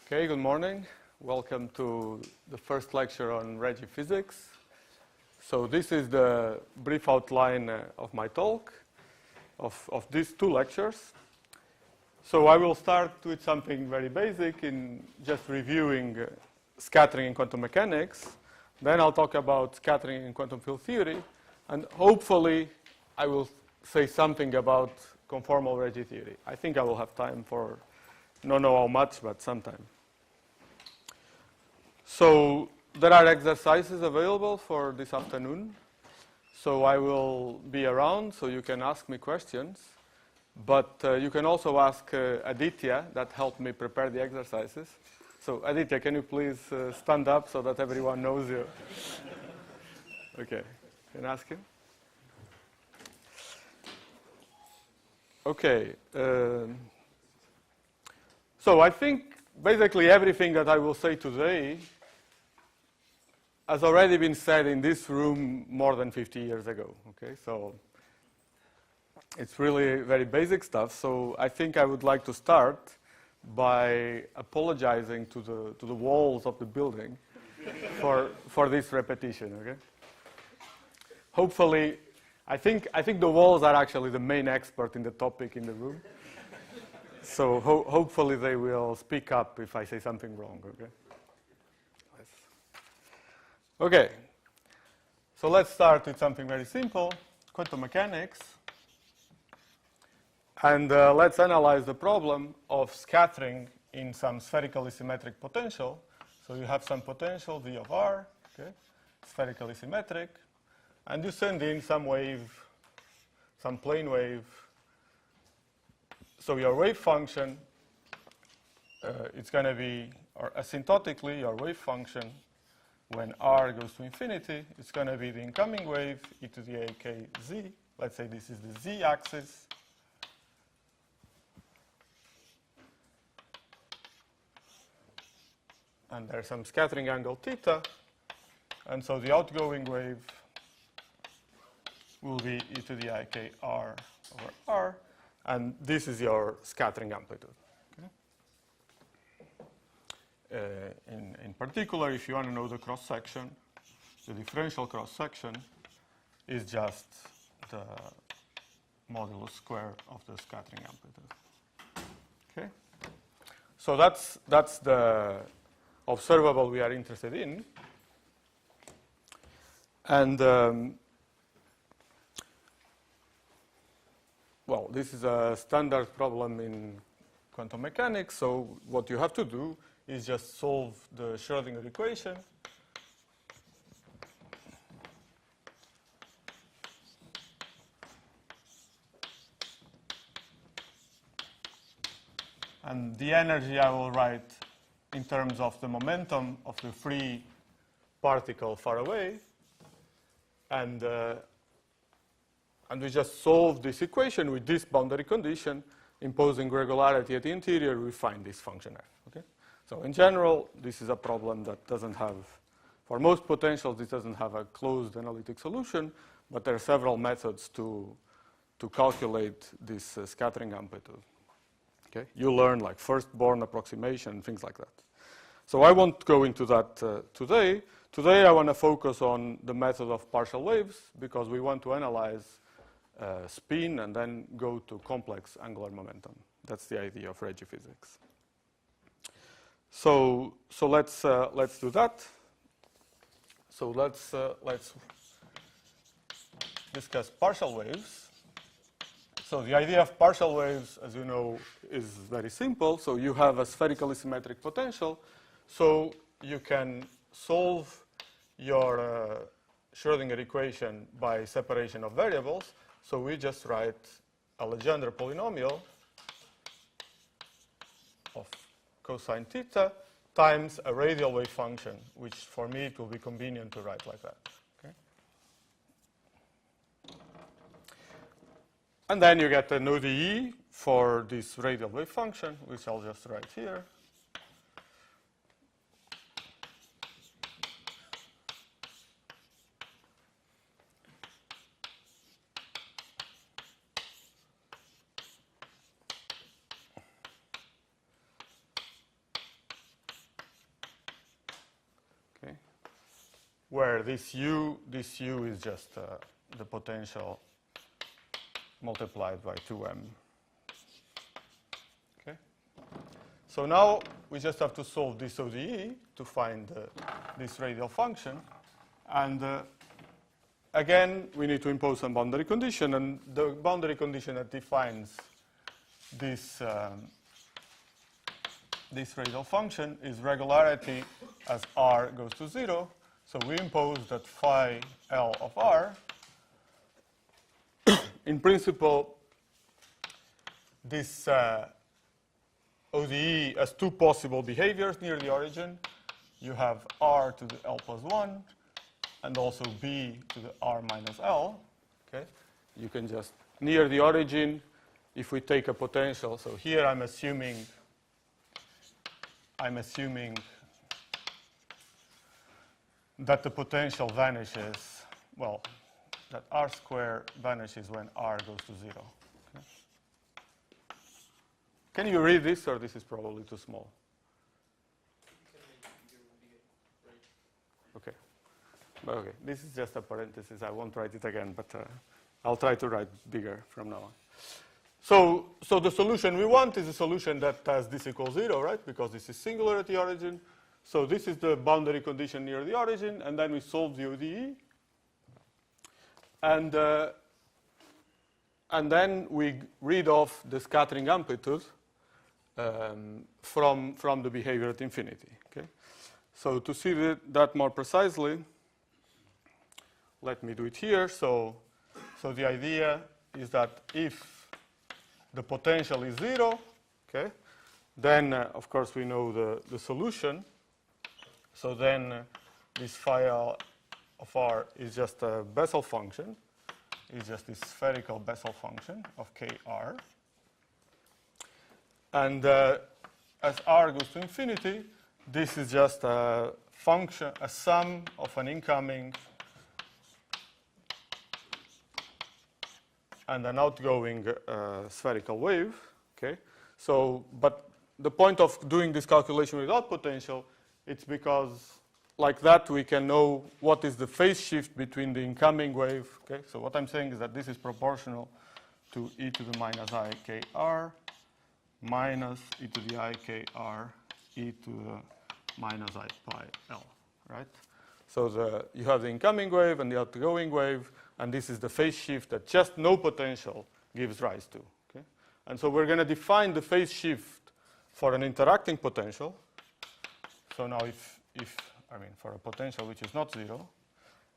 Okay, good morning. Welcome to the first lecture on Regge physics. So this is the brief outline of my talk, of these two lectures. So I will start with something very basic in just reviewing scattering in quantum mechanics. Then I'll talk about scattering in quantum field theory. And hopefully I will say something about conformal Regge theory. I think I will have time for, don't know how much, but sometime. So there are exercises available for this afternoon. So I will be around, so you can ask me questions. But you can also ask Aditya, that helped me prepare the exercises. So Aditya, can you please stand up so that everyone knows you? Okay, can I ask him? Okay. So I think basically everything that I will say today has already been said in this room more than 50 years ago. Okay, so it's really very basic stuff. So I think I would like to start by apologizing to the walls of the building for this repetition. Okay. Hopefully, I think the walls are actually the main expert in the topic in the room. So hopefully they will speak up if I say something wrong. Okay. Okay, so let's start with something very simple, quantum mechanics. And let's analyze the problem of scattering in some spherical symmetric potential. So you have some potential, V of r, okay, spherically symmetric, and you send in some wave, some plane wave. So your wave function, it's going to be, or asymptotically, your wave function, when r goes to infinity, it's going to be the incoming wave, e to the ak z. Let's say this is the z-axis. And there's some scattering angle theta. And so the outgoing wave will be e to the ik r over r. And this is your scattering amplitude. In particular, if you want to know the cross-section, the differential cross-section is just the modulus square of the scattering amplitude. Okay, so that's the observable we are interested in, and well, this is a standard problem in quantum mechanics. So what you have to do is just solve the Schrödinger equation. And the energy I will write in terms of the momentum of the free particle far away. And we just solve this equation with this boundary condition, imposing regularity at the interior, we find this function f. Okay? So in general, this is a problem that doesn't have, for most potentials, this doesn't have a closed analytic solution, but there are several methods to calculate this scattering amplitude. Okay? You learn like first-born approximation, things like that. So I won't go into that today. Today I want to focus on the method of partial waves because we want to analyze spin and then go to complex angular momentum. That's the idea of Regge physics. So let's do that. So let's discuss partial waves. So the idea of partial waves, as you know, is very simple. So you have a spherically symmetric potential. So you can solve your Schrödinger equation by separation of variables. So we just write a Legendre polynomial of cosine theta times a radial wave function, which for me it will be convenient to write like that. Okay? And then you get an ODE for this radial wave function, which I'll just write here. where this u is just the potential multiplied by 2m. Okay. So now we just have to solve this ODE to find this radial function. And again, we need to impose some boundary condition. And the boundary condition that defines this, this radial function is regularity as r goes to 0. So we impose that phi L of r, in principle, this ODE has two possible behaviors near the origin. You have r to the L plus 1, and also b to the r minus L. Okay? You can just, near the origin, if we take a potential, so here I'm assuming that the potential vanishes, well, that r squared vanishes when r goes to 0. Okay? Can you read this, or this is probably too small? Okay. Okay, this is just a parenthesis. I won't write it again, but I'll try to write bigger from now on. So the solution we want is a solution that has this equals 0, right? Because this is singular at the origin. So this is the boundary condition near the origin, and then we solve the ODE. And then we read off the scattering amplitude from the behavior at infinity. Okay? So to see that more precisely, let me do it here. So the idea is that if the potential is 0, okay, then of course we know the solution. So then this phi L of r is just a Bessel function. It's just this spherical Bessel function of kr. And as r goes to infinity, this is just a function, a sum of an incoming and an outgoing spherical wave. Okay. So, but the point of doing this calculation without potential, it's because like that we can know what is the phase shift between the incoming wave. Okay. So what I'm saying is that this is proportional to e to the minus I kr minus e to the I kr e to the minus I pi L, right? So you have the incoming wave and the outgoing wave, and this is the phase shift that just no potential gives rise to. Okay? And so we're going to define the phase shift for an interacting potential. So now for a potential which is not 0,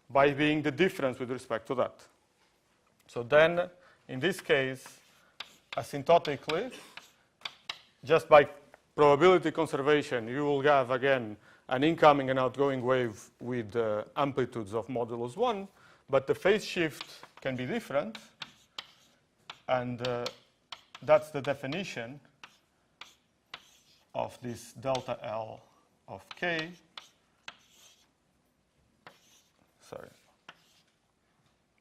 by being the difference with respect to that. So then, in this case, asymptotically, just by probability conservation, you will have, again, an incoming and outgoing wave with amplitudes of modulus 1, but the phase shift can be different, and that's the definition of this delta L of k,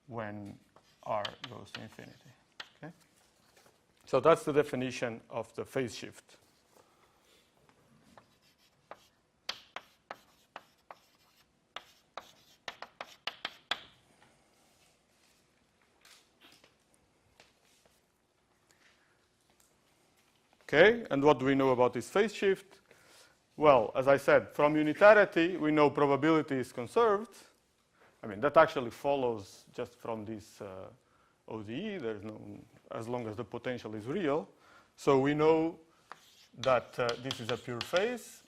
when r goes to infinity. Okay? So that's the definition of the phase shift. Okay, and what do we know about this phase shift? Well, as I said, from unitarity, we know probability is conserved. I mean, that actually follows just from this ODE. There's no, as long as the potential is real. So we know that this is a pure phase.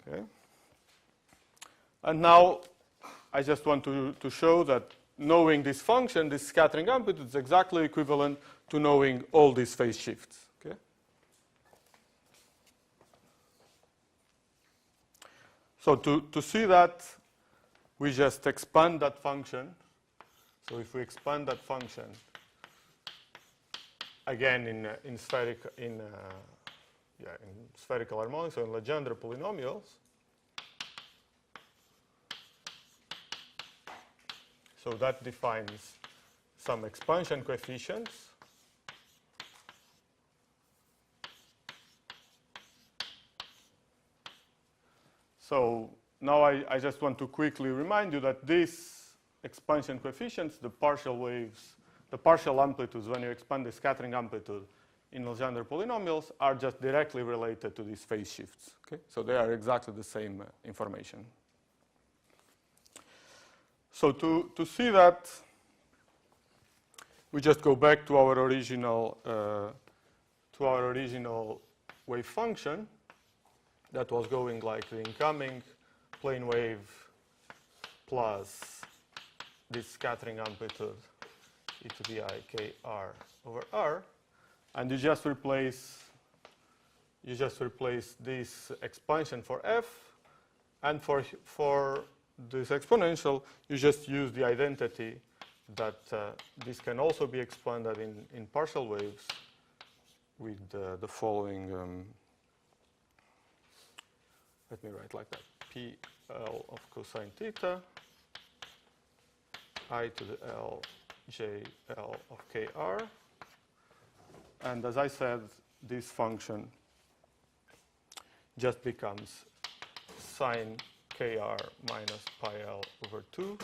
Okay. And now I just want to show that knowing this function, this scattering amplitude, is exactly equivalent to knowing all these phase shifts. Okay? So to see that, we just expand that function. So if we expand that function, again in spherical harmonics, so in Legendre polynomials, so that defines some expansion coefficients. So now I just want to quickly remind you that these expansion coefficients, the partial waves, the partial amplitudes when you expand the scattering amplitude in Legendre polynomials are just directly related to these phase shifts. Okay? So they are exactly the same information. So to see that, we just go back to our original wave function that was going like the incoming plane wave plus this scattering amplitude e to the I k r over r, and you just replace this expansion for f, and for this exponential you just use the identity that this can also be expanded in partial waves with the following. Let me write like that: PL of cosine theta I to the L j L of kr. And as I said, this function just becomes sine kr minus pi L over 2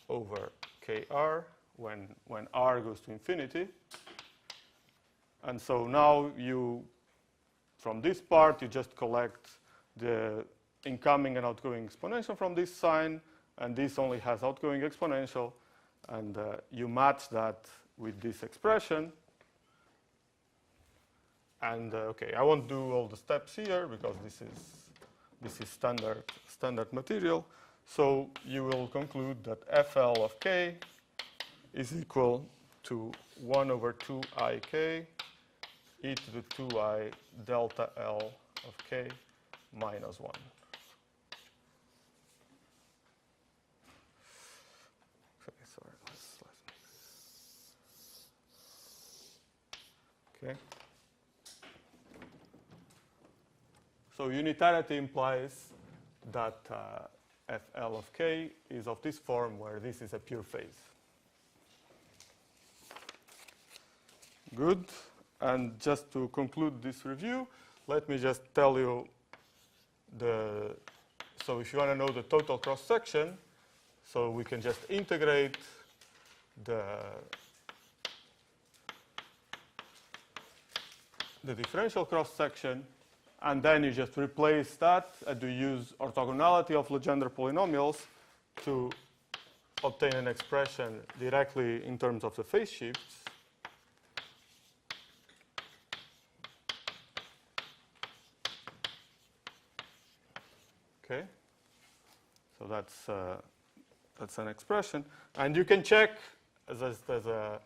over kr when r goes to infinity. And so now from this part, you just collect the incoming and outgoing exponential from this sign, and this only has outgoing exponential, and you match that with this expression. And okay, I won't do all the steps here because this is standard material. So you will conclude that FL of k is equal to 1 over 2ik e to the 2I delta L of k minus 1. Okay, sorry. Okay. So unitarity implies that FL of k is of this form where this is a pure phase. Good. And just to conclude this review, let me just tell you so if you want to know the total cross-section, so we can just integrate the differential cross-section, and then you just replace that, and you use orthogonality of Legendre polynomials to obtain an expression directly in terms of the phase shifts. Okay, so that's an expression, and you can check as a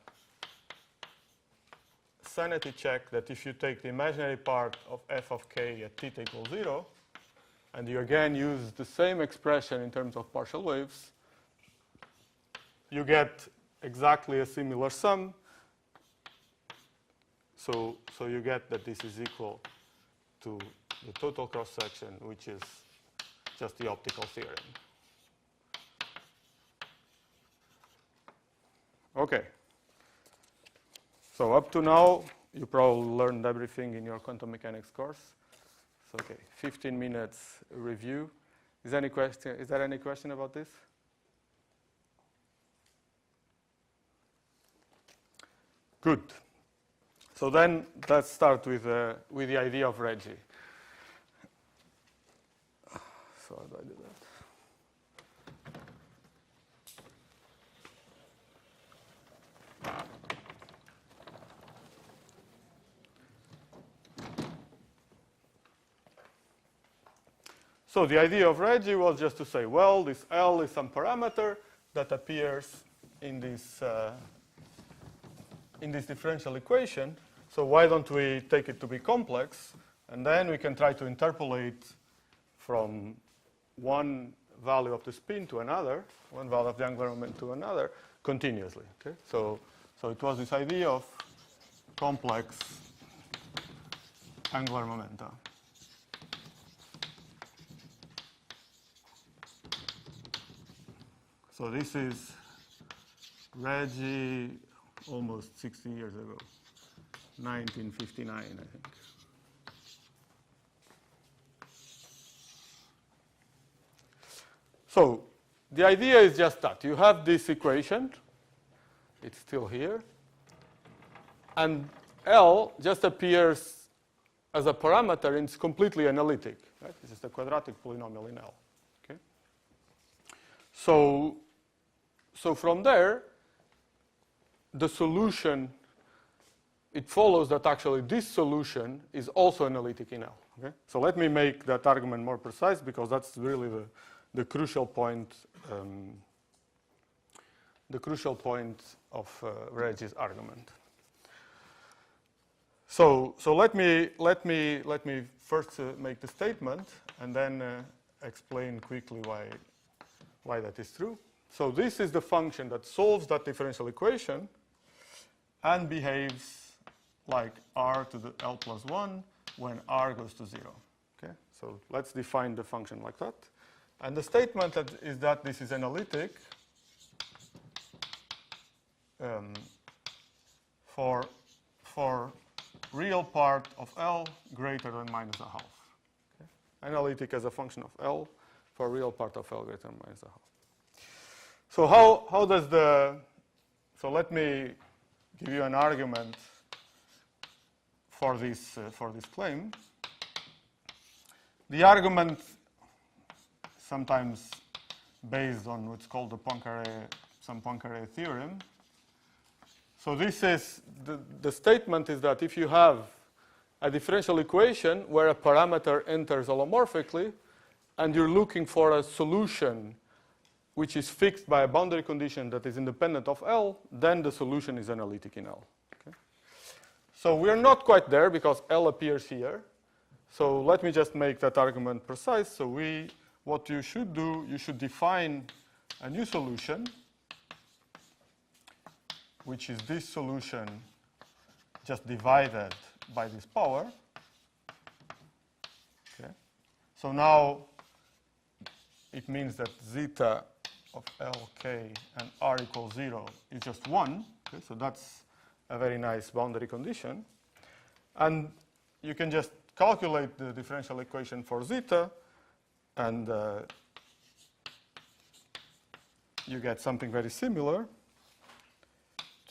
sanity check that if you take the imaginary part of f of k at theta equals 0, and you again use the same expression in terms of partial waves, you get exactly a similar sum. So you get that this is equal to the total cross-section, which is just the optical theorem. Okay. So up to now, you probably learned everything in your quantum mechanics course. So okay, 15 minutes review. Is there any question about this? Good. So then let's start with the idea of Regge. So how do I do that? So the idea of Regge was just to say, well, this L is some parameter that appears in this differential equation. So why don't we take it to be complex, and then we can try to interpolate from one value of the spin to another, one value of the angular moment to another, continuously. Okay? So it was this idea of complex angular momenta. So this is Regge almost 60 years ago, 1959, I think. So the idea is just that. You have this equation. It's still here. And L just appears as a parameter, and it's completely analytic. Right? It's just a quadratic polynomial in L. Okay? So from there, the solution, it follows that actually this solution is also analytic in L. Okay? So let me make that argument more precise, because that's really the crucial point. The crucial point of Regge's argument. So let me first make the statement, and then explain quickly why that is true. So this is the function that solves that differential equation and behaves like r to the L plus 1 when r goes to 0. Okay? So let's define the function like that. And the statement is that this is analytic for real part of L greater than minus a half. Okay? Analytic as a function of L for real part of L greater than minus a half. So how does so let me give you an argument for this claim. The argument, sometimes based on what's called some Poincaré theorem. So this is the statement is that if you have a differential equation where a parameter enters holomorphically, and you're looking for a solution which is fixed by a boundary condition that is independent of L, then the solution is analytic in L. Okay? So we're not quite there because L appears here. So let me just make that argument precise. So what you should do, you should define a new solution, which is this solution just divided by this power. Okay. So now it means that zeta of Lk and r equals 0 is just 1. Okay. So that's a very nice boundary condition. And you can just calculate the differential equation for zeta, and you get something very similar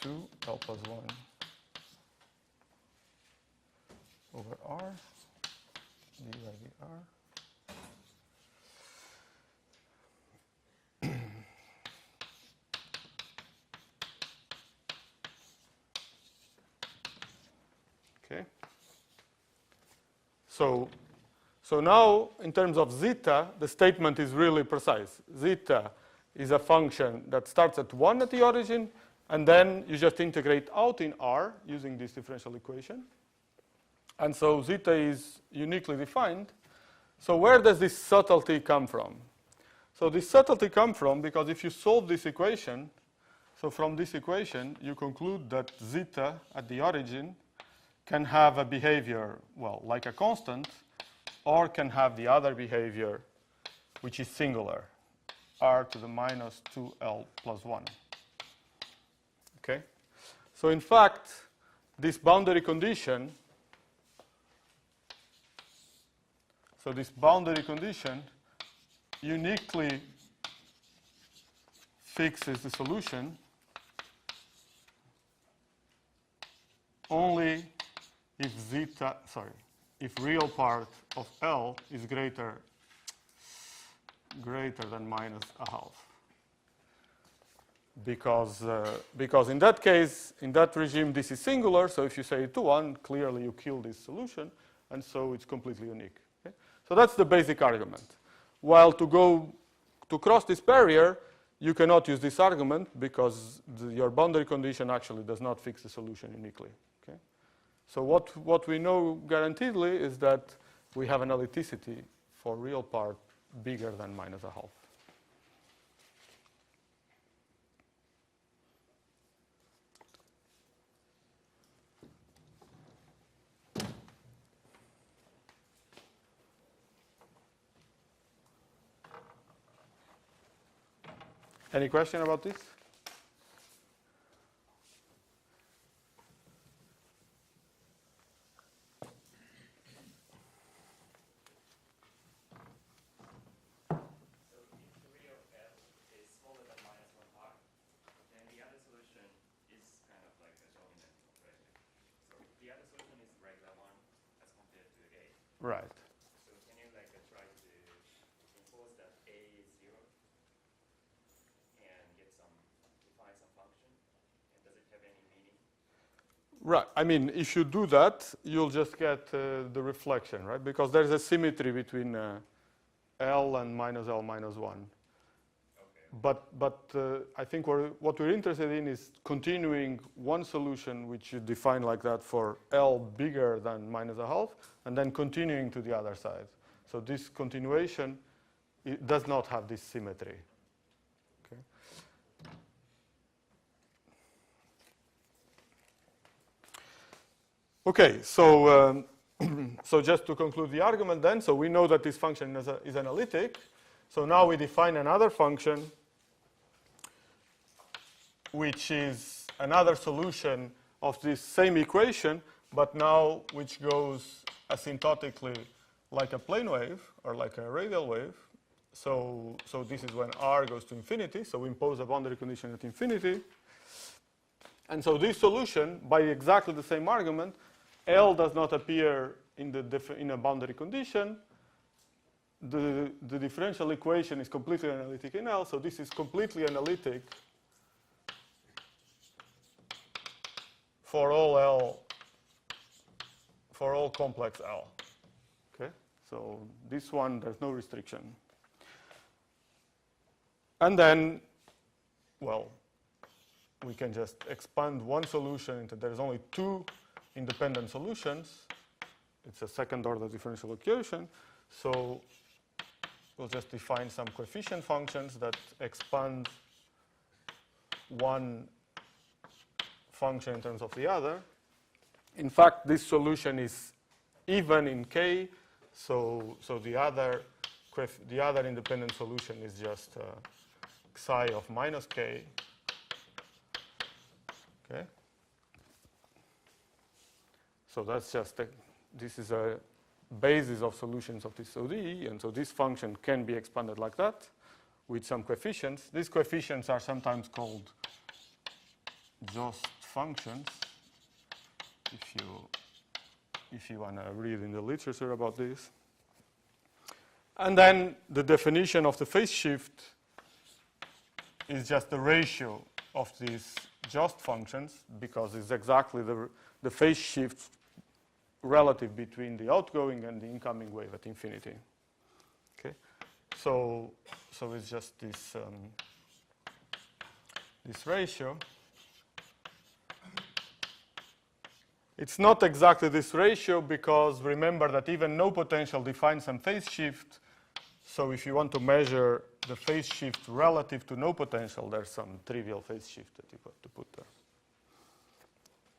to L plus 1 over r d by dr. Okay. So now, in terms of zeta, the statement is really precise. Zeta is a function that starts at 1 at the origin, and then you just integrate out in R using this differential equation. And so zeta is uniquely defined. So where does this subtlety come from? So this subtlety comes from because if you solve this equation, so from this equation, you conclude that zeta at the origin can have a behavior, well, like a constant, or can have the other behavior, which is singular, r to the minus 2L plus 1. Okay? So in fact, this boundary condition, uniquely fixes the solution only if real part of L is greater than minus a half. Because in that case, in that regime, this is singular. So if you say it to 1, clearly you kill this solution, and so it's completely unique. Okay? So that's the basic argument. While to cross this barrier, you cannot use this argument because your boundary condition actually does not fix the solution uniquely. Okay? So what we know guaranteedly is that we have analyticity for real part bigger than minus a half. Any question about this? Right. So can you like try to impose that A is 0 and define some function? And does it have any meaning? Right. I mean, if you do that, you'll just get the reflection, right? Because there's a symmetry between L and minus L minus 1. Okay. But I think what we're interested in is continuing one solution which you define like that for L bigger than minus a half, and then continuing to the other side. So this continuation, it does not have this symmetry. Okay. Okay, so so just to conclude the argument then, so we know that this function is analytic. So now we define another function which is another solution of this same equation, but now which goes asymptotically like a plane wave or like a radial wave. So this is when r goes to infinity. So we impose a boundary condition at infinity. And so this solution, by exactly the same argument, L does not appear in a boundary condition. The differential equation is completely analytic in L. So this is completely analytic for all L, for all complex L. Okay? So this one, there's no restriction. And then, well, we can just expand one solution into, there's only two independent solutions. It's a second order differential equation. So we'll just define some coefficient functions that expand one function in terms of the other. In fact, this solution is even in K, so the other independent solution is just psi of minus K. Okay. So that's just this is a basis of solutions of this ODE, and so this function can be expanded like that with some coefficients. These coefficients are sometimes called just functions, if you want to read in the literature about this. And then the definition of the phase shift is just the ratio of these just functions, because it's exactly the phase shift relative between the outgoing and the incoming wave at infinity. Okay, so it's just this this ratio. It's not exactly this ratio, because remember that even no potential defines some phase shift. So if you want to measure the phase shift relative to no potential, there's some trivial phase shift that you have to put there.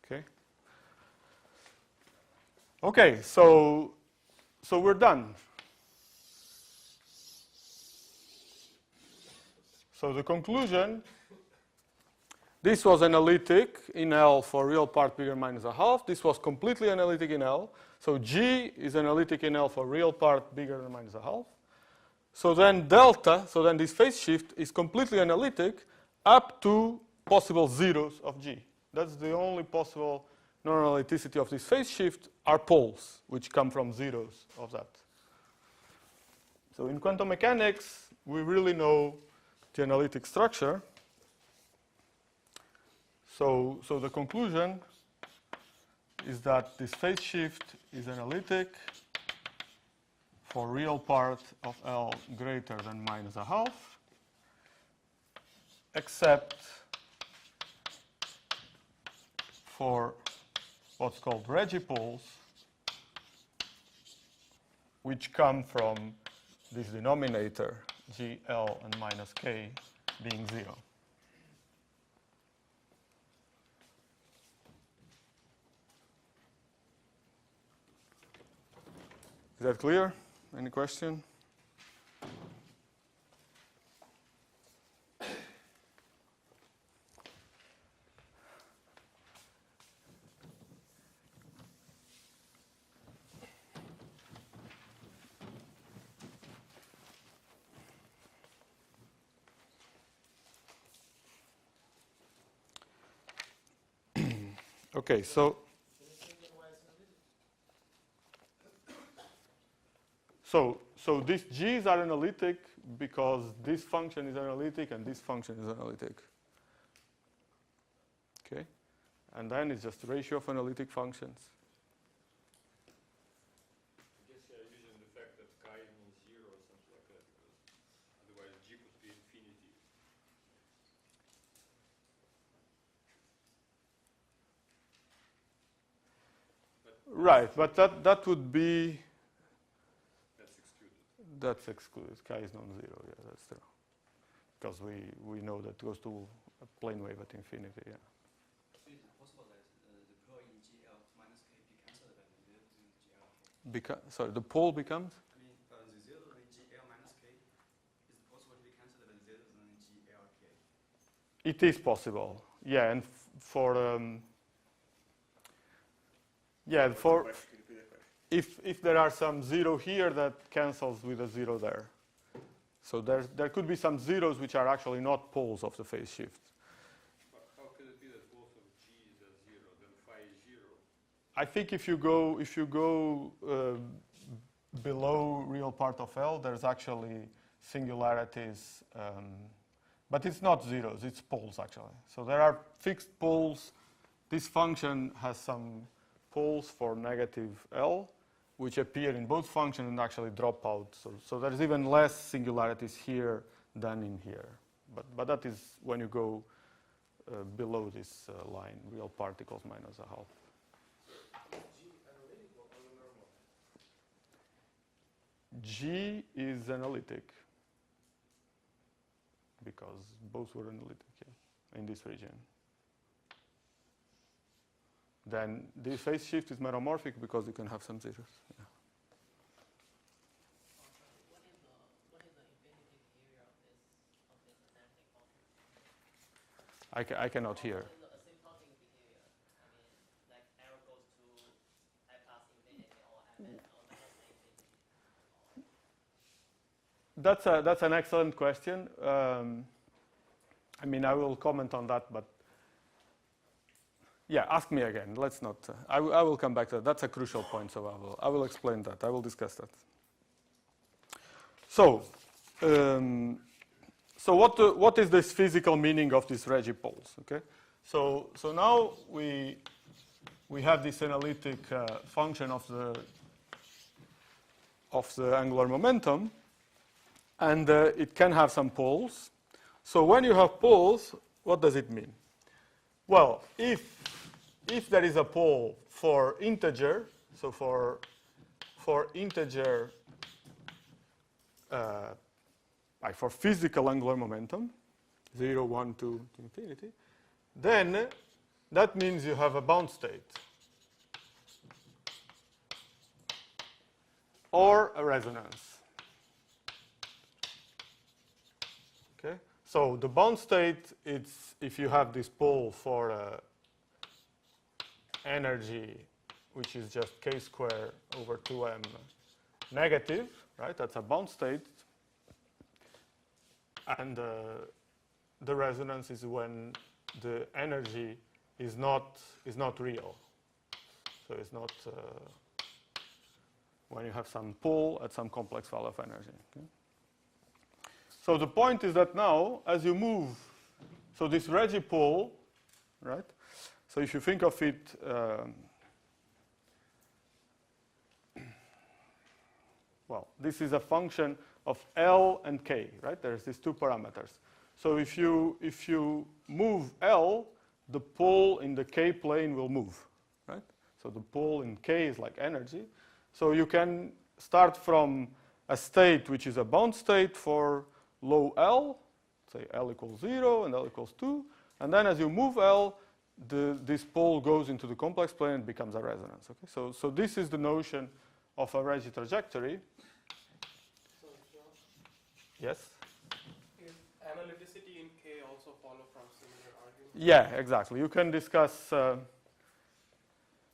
Okay. Okay, so we're done. So the conclusion, this was analytic in L for real part bigger minus a half. This was completely analytic in L. So G is analytic in L for real part bigger than minus a half. So then delta, so then this phase shift is completely analytic up to possible zeros of G. That's the only possible non-analyticity of this phase shift are poles, which come from zeros of that. So in quantum mechanics, we really know the analytic structure. So the conclusion is that this phase shift is analytic for real part of L greater than minus a half, except for what's called Regge poles, which come from this denominator, GL and minus K being 0. Is that clear? Any question? Okay, so So these G's are analytic because this function is analytic and this function is analytic. Okay? And then it's just the ratio of analytic functions. I guess you're using the fact that chi means 0 or something like that, because otherwise G could be infinity. Right, but that would be... That's excluded. That's excluded. Chi is non-zero, yeah, that's true. Because we know that goes to a plane wave at infinity, yeah. So is it possible that the pole in GL minus K be cancelled by the zero in GL? Sorry, the pole becomes? I mean, the zero in GL minus K, is it possible to be cancelled by the zero in GLK? It is possible, yeah, and for... yeah, for... If there are some zero here, that cancels with a zero there. So there could be some zeros which are actually not poles of the phase shift. But how could it be that both of G's are 0, then phi is 0? I think if you go below real part of L, there's actually singularities, but it's not zeros, it's poles actually. So there are fixed poles. This function has some poles for negative L, which appear in both functions and actually drop out. So there's even less singularities here than in here. But that is when you go below this line, real particles minus a half. G analytic or normal? G is analytic because both were analytic, yeah, in this region. Then the phase shift is meromorphic because you can have some zeros. Yeah. What is the infinity area of this asymptotic function? I cannot hear. What is the asymptotic behavior? I mean, like arrow goes to I plus infinity or I minus infinity. That's an excellent question. I mean, I will comment on that, but yeah, ask me again. Let's not. I will come back to that. That's a crucial point, so I will explain that. I will discuss that. So, what is this physical meaning of these Regge poles? Okay. So now we have this analytic function of the angular momentum, and it can have some poles. So when you have poles, what does it mean? Well, if there is a pole for integer, so for integer, like for physical angular momentum, 0, 1, 2 to infinity, then that means you have a bound state or a resonance. Okay? So the bound state, it's if you have this pole for energy, which is just k squared over 2m negative, right? That's a bound state. And the resonance is when the energy is not real. So it's not when you have some pull at some complex value of energy. Okay? So the point is that now, as you move, so this Regge pole, right? So if you think of it, well, this is a function of L and K, right? There's these two parameters. So if you move L, the pole in the K plane will move, right? So the pole in K is like energy. So you can start from a state which is a bound state for low L, say L equals 0 and L equals 2. And then as you move L, this pole goes into the complex plane and becomes a resonance. Okay? So this is the notion of a Regge trajectory. So, Josh, Yes? is analyticity in K also follow from similar arguments? Yeah, exactly. You can discuss,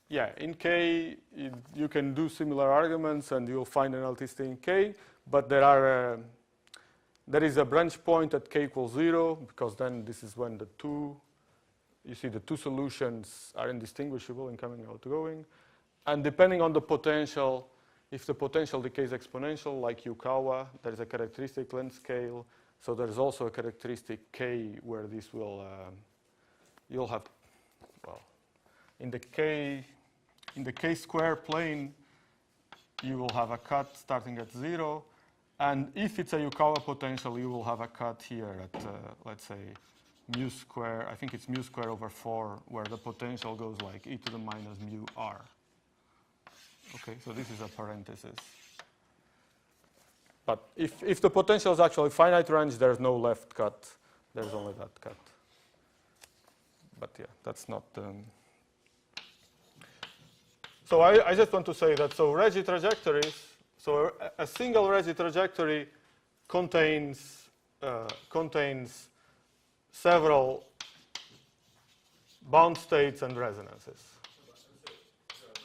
in K, you can do similar arguments and you'll find analyticity in K, but there is a branch point at K equals 0, because then this is when the two solutions are indistinguishable in coming and outgoing. And depending on the potential, If the potential decay is exponential, like Yukawa, there is a characteristic length scale. So there's also a characteristic k where this will, you'll have, well, in the k square plane, you will have a cut starting at 0. And if it's a Yukawa potential, you will have a cut here at, let's say, mu square. I think it's mu square over 4, where the potential goes like e to the minus mu r. Okay, so this is a parenthesis. But if the potential is actually finite range, there's no left cut. There's only that cut. But yeah, that's not... So I just want to say that, so Regge trajectories, so a single Regge trajectory contains several bound states and resonances. But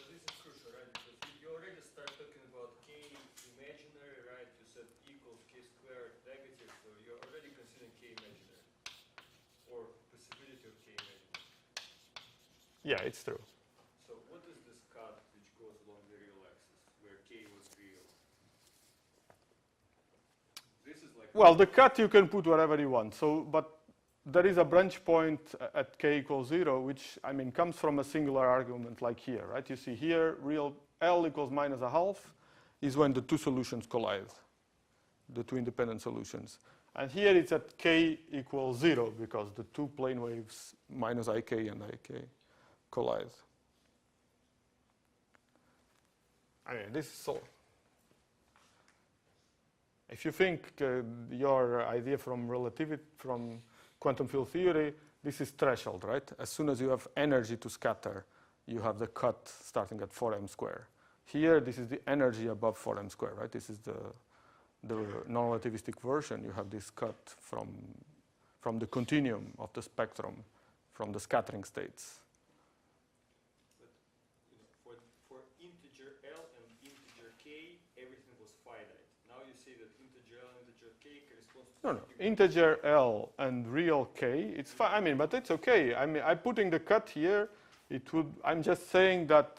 this is crucial, right? Because you already start talking about k imaginary, right? You said equals k squared negative, so you're already considering k imaginary, or possibility of k imaginary. Yeah, it's true. So what is this cut which goes along the real axis, where k was real? This is like... Well, the cut you can put wherever you want. So, but there is a branch point at k equals 0, which, I mean, comes from a singular argument like here, right? You see here, real L equals minus a half is when the two solutions collide, the two independent solutions. And here it's at k equals 0 because the two plane waves minus ik and ik collide. I mean, this is so. If you think your idea from relativity, from quantum field theory, this is threshold, right? As soon as you have energy to scatter, you have the cut starting at 4m square. Here, this is the energy above 4m square, right? This is the non-relativistic version. You have this cut from the continuum of the spectrum, from the scattering states. But you know, for integer L and integer k, everything was finite. Now you say that integer L and integer k corresponds to... No. Integer L and real k, it's fine. I mean, but it's okay. I mean, I'm putting the cut here. I'm just saying that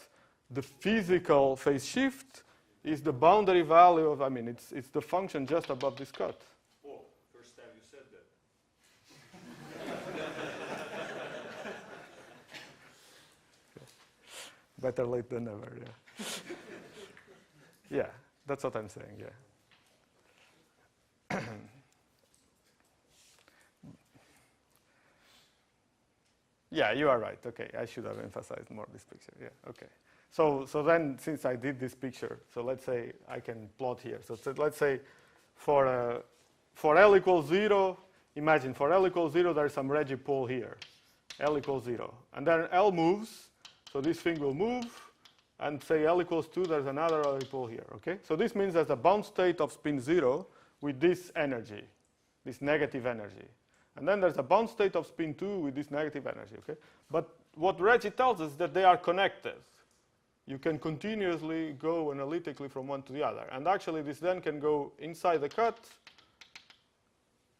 the physical phase shift is the boundary value of, I mean, it's the function just above this cut. Oh, first time you said that. Better late than never, yeah. Yeah, that's what I'm saying, yeah. Yeah, you are right. Okay, I should have emphasized more this picture. Yeah, okay. So then, since I did this picture, so let's say I can plot here. So let's say for L equals 0, imagine for L equals 0, there is some Regge pole here. L equals 0. And then L moves, so this thing will move. And say L equals 2, there's another L pole here, okay? So this means there's a bound state of spin 0 with this energy, this negative energy. And then there's a bound state of spin 2 with this negative energy, okay? But what Regge tells us is that they are connected. You can continuously go analytically from one to the other. And actually, this then can go inside the cut.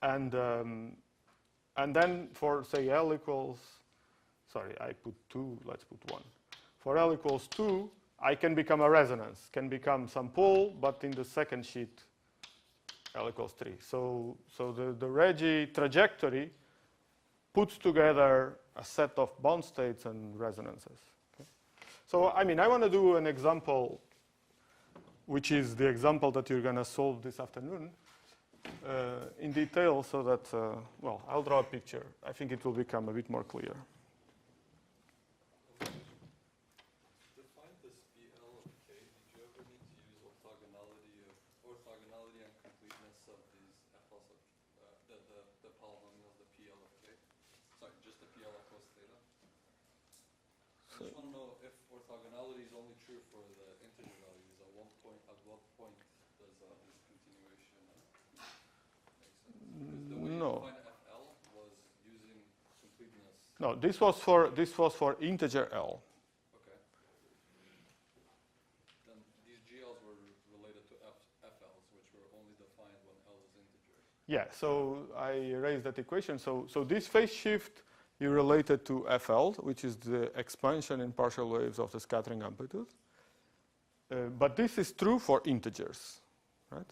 And then for, say, L equals, sorry, I put 2, let's put 1. For L equals 2, I can become a resonance, can become some pole, but in the second sheet, L equals 3. So the Regge trajectory puts together a set of bound states and resonances. Okay? So, I mean, I want to do an example, which is the example that you're going to solve this afternoon in detail so that, well, I'll draw a picture. I think it will become a bit more clear. Orthogonality is only true for the integer values. At what point does this continuation make sense? The way you define FL was using completeness. No, this was for integer L. Okay. Then these GLs were related to FLs, which were only defined when L was integer. Yeah. So I raised that equation. So this phase shift you related to FL, which is the expansion in partial waves of the scattering amplitude. but this is true for integers, right?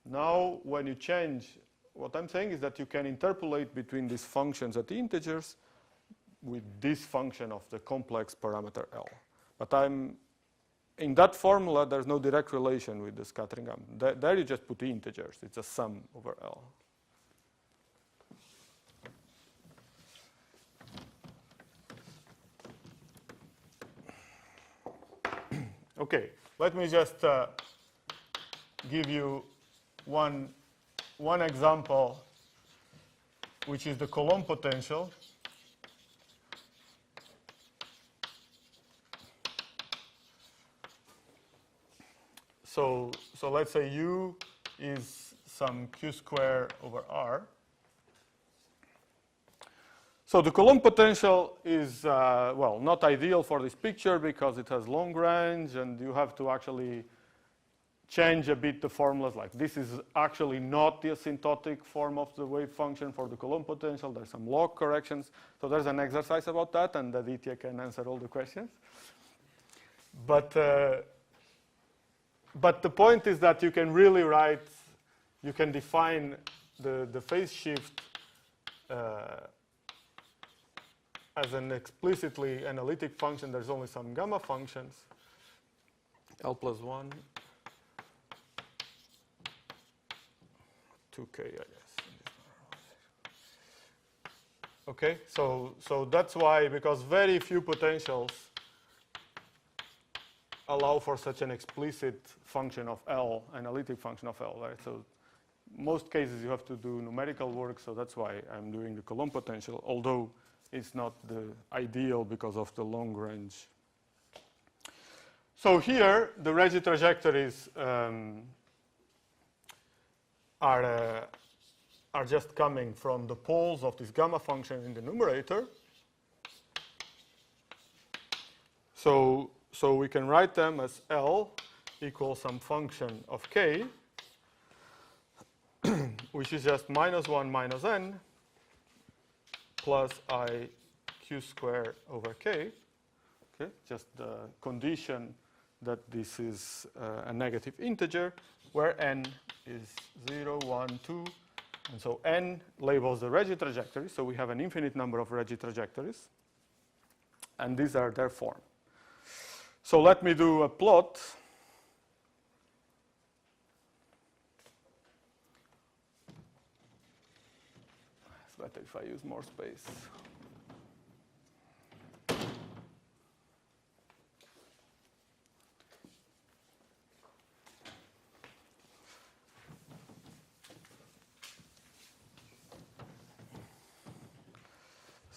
Now, when you change, what I'm saying is that you can interpolate between these functions at the integers with this function of the complex parameter L. But in that formula, there's no direct relation with the scattering gum. There you just put the integers. It's a sum over L. Okay, let me just give you one example, which is the Coulomb potential. So let's say U is some Q square over R. So the Coulomb potential is, well, not ideal for this picture because it has long range and you have to actually change a bit the formulas. Like this is actually not the asymptotic form of the wave function for the Coulomb potential. There's some log corrections. So there's an exercise about that, and Aditya can answer all the questions. But the point is that you can really write, you can define the phase shift as an explicitly analytic function. There's only some gamma functions, L plus 1, 2k, I guess. Okay, so that's why, because very few potentials allow for such an explicit function of L, analytic function of L, right? So most cases you have to do numerical work, so that's why I'm doing the Coulomb potential, although it's not the ideal because of the long range. So here, the Regge trajectories are just coming from the poles of this gamma function in the numerator. So we can write them as L equals some function of k, which is just -1 minus n plus I q squared over k. Okay, just the condition that this is a negative integer, where n is 0, 1, 2. And so n labels the Regge trajectory. So we have an infinite number of Regge trajectories. And these are their form. So let me do a plot. It's better if I use more space.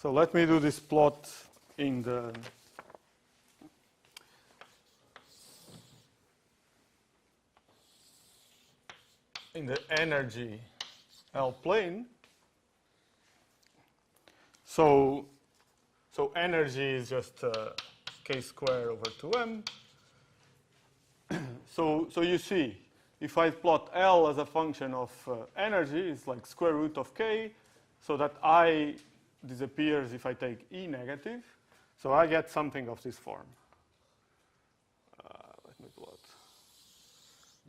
So let me do this plot in the energy L plane. So energy is just k squared over 2m. So you see, if I plot L as a function of energy, it's like square root of k, so that I disappears if I take E negative. So I get something of this form. Let me plot.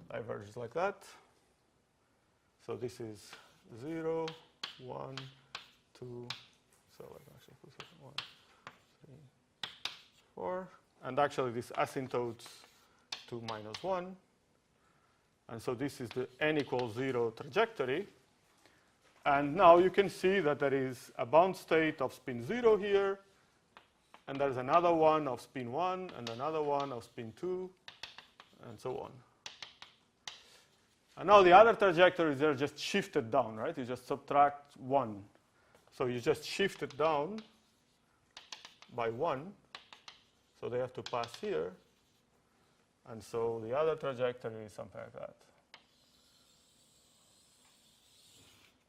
Diverges like that. So this is 0, 1, 2. So let me actually put 1, 3, 4. And actually this asymptotes to -1. And so this is the n equals 0 trajectory. And now you can see that there is a bound state of spin 0 here, and there's another one of spin 1, and another one of spin 2, and so on. And now the other trajectories are just shifted down, right? You just subtract 1. So you just shift it down by 1. So they have to pass here. And so the other trajectory is something like that.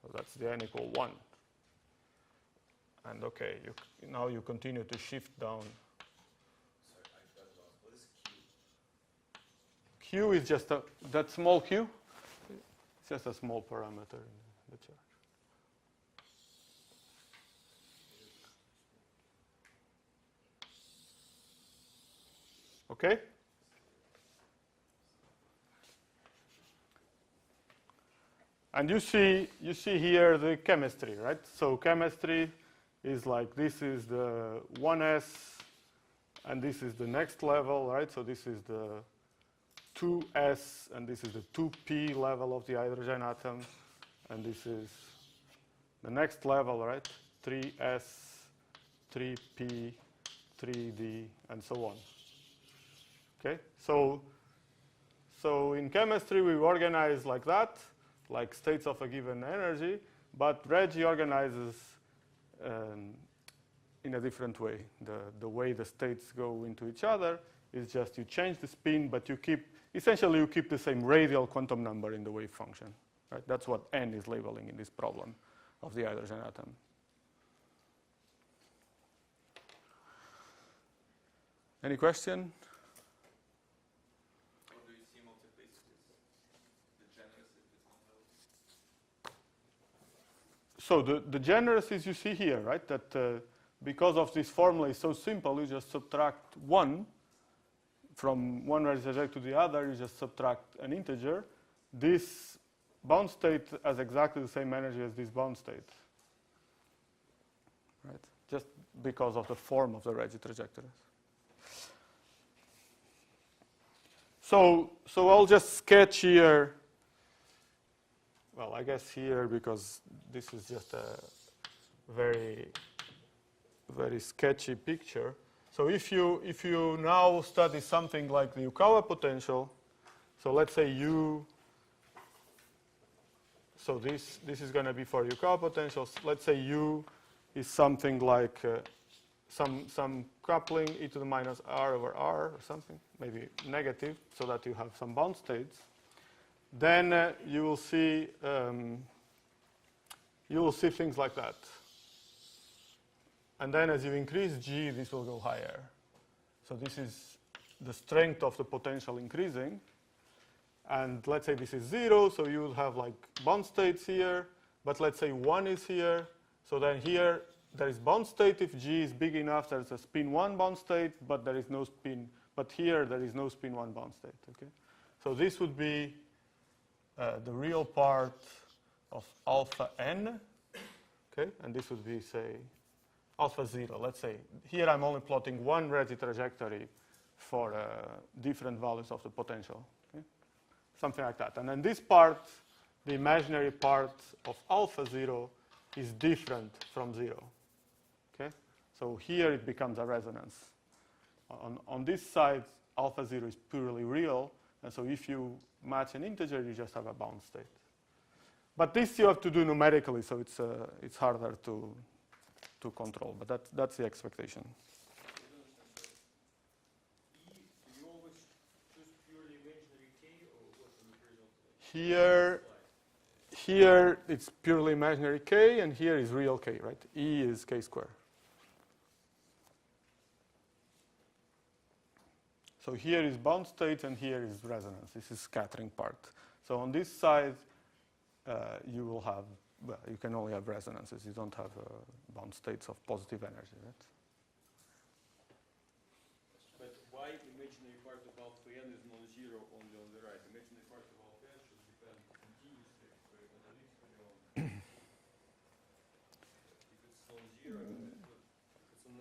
So that's the n equal 1. And okay, now you continue to shift down. Sorry, I got lost. What is Q? Q is just that small q. It's just a small parameter in the charge. Okay? And you see here the chemistry, right? So chemistry is like, this is the 1s, and this is the next level, right? So this is the 2s, and this is the 2p level of the hydrogen atom, and this is the next level, right? 3s, 3p, 3d, and so on. Okay, so in chemistry we organize like that, like states of a given energy, but Regge organizes in a different way. The way the states go into each other is just you change the spin, but you keep, essentially you keep the same radial quantum number in the wave function. Right? That's what n is labeling in this problem of the hydrogen atom. Any question? How do you see multiplicities? The generous if it's not held? So the generous you see here, right? That because of this formula is so simple, you just subtract 1 from one Regge trajectory to the other, you just subtract an integer. This bound state has exactly the same energy as this bound state. Right? Just because of the form of the Regge trajectories. So I'll just sketch here, well, I guess here, because this is just a very, very sketchy picture. So if you now study something like the Joao potential, so let's say so this is going to be for Joao potentials. Let's say U is something like some coupling e to the minus r over r or something, maybe negative, so that you have some bound states. Then you will see things like that. And then as you increase G, this will go higher. So this is the strength of the potential increasing. And let's say this is 0, so you will have like bound states here. But let's say 1 is here. So then here there is bound state. If G is big enough, there's a spin 1 bound state, but there is no spin. But here there is no spin 1 bound state. Okay. So this would be the real part of alpha n. Okay. And this would be, say, alpha 0. Let's say here I'm only plotting one Regge trajectory for different values of the potential. Okay? Something like that. And then this part, the imaginary part of alpha 0, is different from 0. Okay? So here it becomes a resonance. On this side, alpha 0 is purely real. And so if you match an integer, you just have a bound state. But this you have to do numerically, so it's harder to control. But that's the expectation. Do you always choose purely imaginary k, or what's the result? Here it's purely imaginary k, and here is real k, right? E is k squared. So here is bound state, and here is resonance. This is scattering part. So on this side, you will have, well, you can only have resonances. You don't have bound states of positive energy, right? But why imaginary part of alpha n is non-zero only on the right? Imaginary part of alpha n should depend on d state, right? On the next one. If it's non-zero,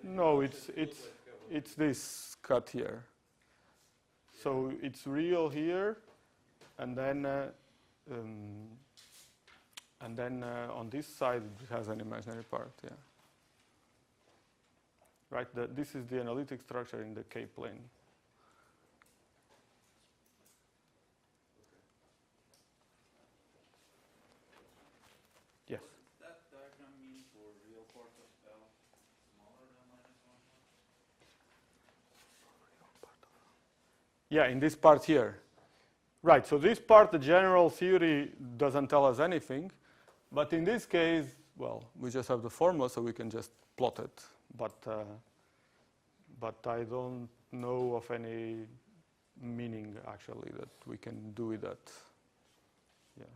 No, it's this cut here. So it's real here, and then on this side it has an imaginary part, yeah. Right, this is the analytic structure in the k-plane. Yes? That diagram mean for real part of L smaller than -1? Yeah, in this part here. Right, so this part, the general theory doesn't tell us anything. But in this case, well, we just have the formula, so we can just plot it. But I don't know of any meaning, actually, that we can do with that. Yeah.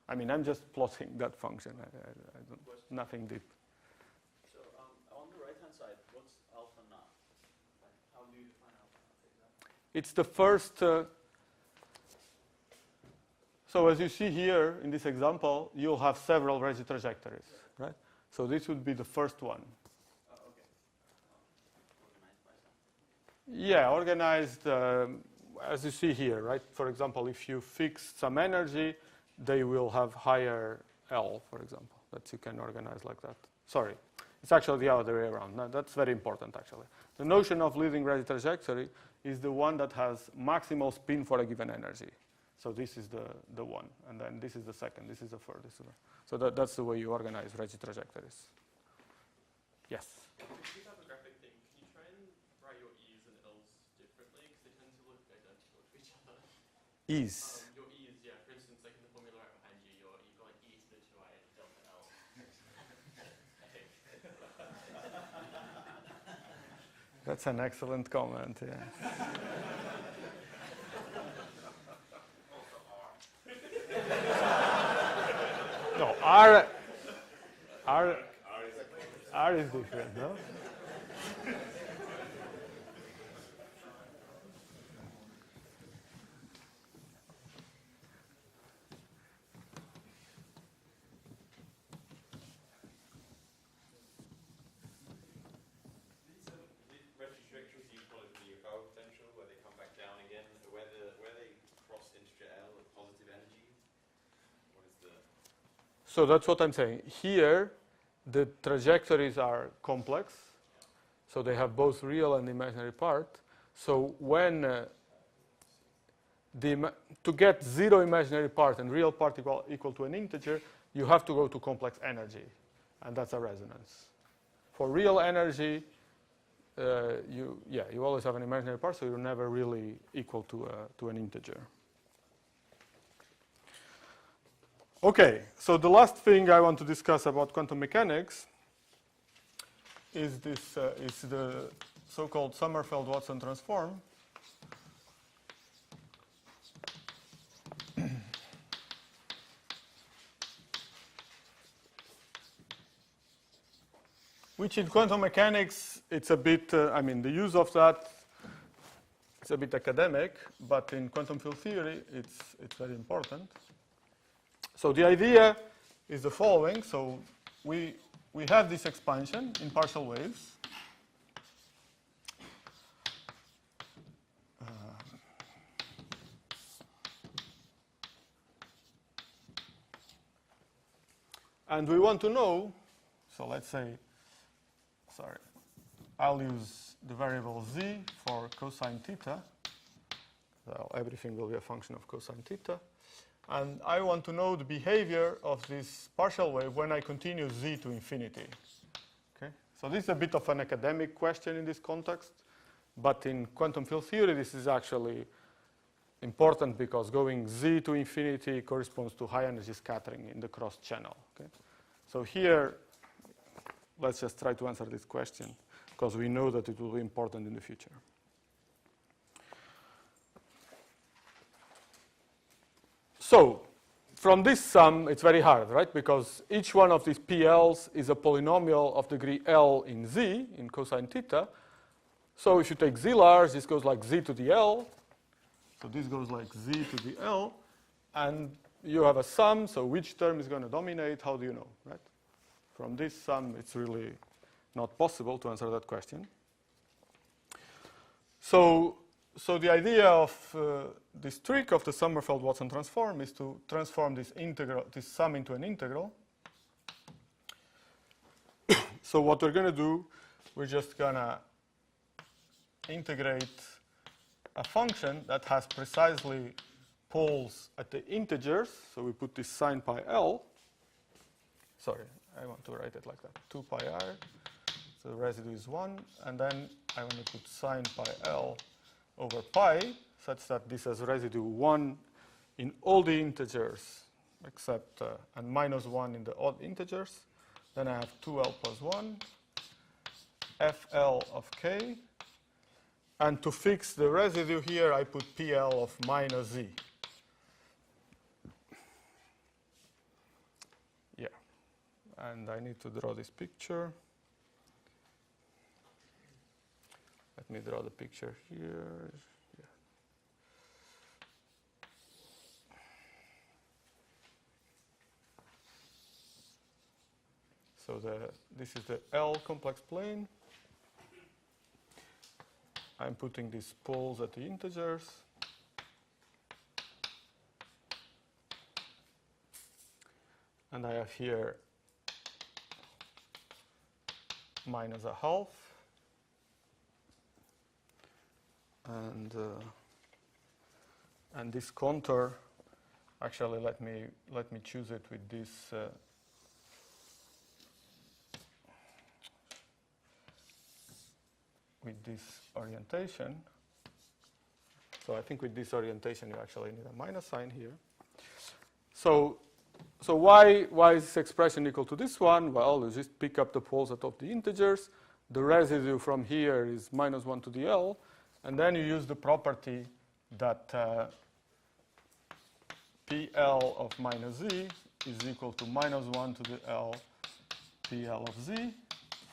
I mean, I'm just plotting that function. I don't, nothing deep. So on the right-hand side, what's alpha naught? How do you define alpha naught exactly? It's the first... So as you see here in this example, you'll have several Regge trajectories, right? So this would be the first one. Okay. Organized by some. Yeah, organized as you see here, right? For example, if you fix some energy, they will have higher L, for example, that you can organize like that. Sorry, it's actually the other way around. No, that's very important, actually. The notion of leading Regge trajectory is the one that has maximal spin for a given energy. So this is the one, and then this is the second, this is the third. This is the, so that's the way you organize Regge trajectories. Yes? These topographic thing, can you try and write your E's and L's differently? Because they tend to look identical to each other. E's. Your E's, yeah. For instance, like in the formula right behind you, you've got like E to the 2i delta L. That's an excellent comment, yeah. No, R is different, no? Trajectories you call it the Joao potential, where they come back down again, where they cross integer L with positive energy. What is the? So that's what I'm saying. Here, the trajectories are complex, so they have both real and imaginary part. So when to get zero imaginary part and real part equal to an integer, you have to go to complex energy, and that's a resonance. For real energy, you always have an imaginary part, so you're never really equal to an integer. Okay, so the last thing I want to discuss about quantum mechanics is this is the so-called Sommerfeld Watson transform. Which in quantum mechanics, it's a bit, I mean, the use of that, it's a bit academic, but in quantum field theory, it's very important. So the idea is the following. So we have this expansion in partial waves. And we want to know, so let's say, sorry, I'll use the variable z for cosine theta. So everything will be a function of cosine theta. And I want to know the behavior of this partial wave when I continue z to infinity. Okay? So this is a bit of an academic question in this context. But in quantum field theory, this is actually important because going z to infinity corresponds to high energy scattering in the cross channel. Okay? So here, let's just try to answer this question because we know that it will be important in the future. So from this sum, it's very hard, right? Because each one of these PLs is a polynomial of degree L in z, in cosine theta. So if you take z large, this goes like z to the L. So this goes like z to the L. And you have a sum, so which term is going to dominate? How do you know, right? From this sum, it's really not possible to answer that question. So the idea of this trick of the Sommerfeld Watson transform is to transform this integral, this sum into an integral. So what we're going to do, we're just going to integrate a function that has precisely poles at the integers. So we put this sine pi L. Sorry, I want to write it like that. 2 pi r. So the residue is 1. And then I want to put sine pi L over pi, such that this has residue 1 in all the integers, except and minus 1 in the odd integers. Then I have 2L plus 1, FL of k. And to fix the residue here, I put PL of minus z. Yeah. And I need to draw this picture. Let me draw the picture here. Yeah. So this is the L complex plane. I'm putting these poles at the integers. And I have here minus a half. And this contour, actually let me choose it with this orientation. So I think with this orientation you actually need a minus sign here. So why is this expression equal to this one? Well, you just pick up the poles atop the integers. The residue from here is minus 1 to the L. And then you use the property that PL of minus Z is equal to minus 1 to the L PL of Z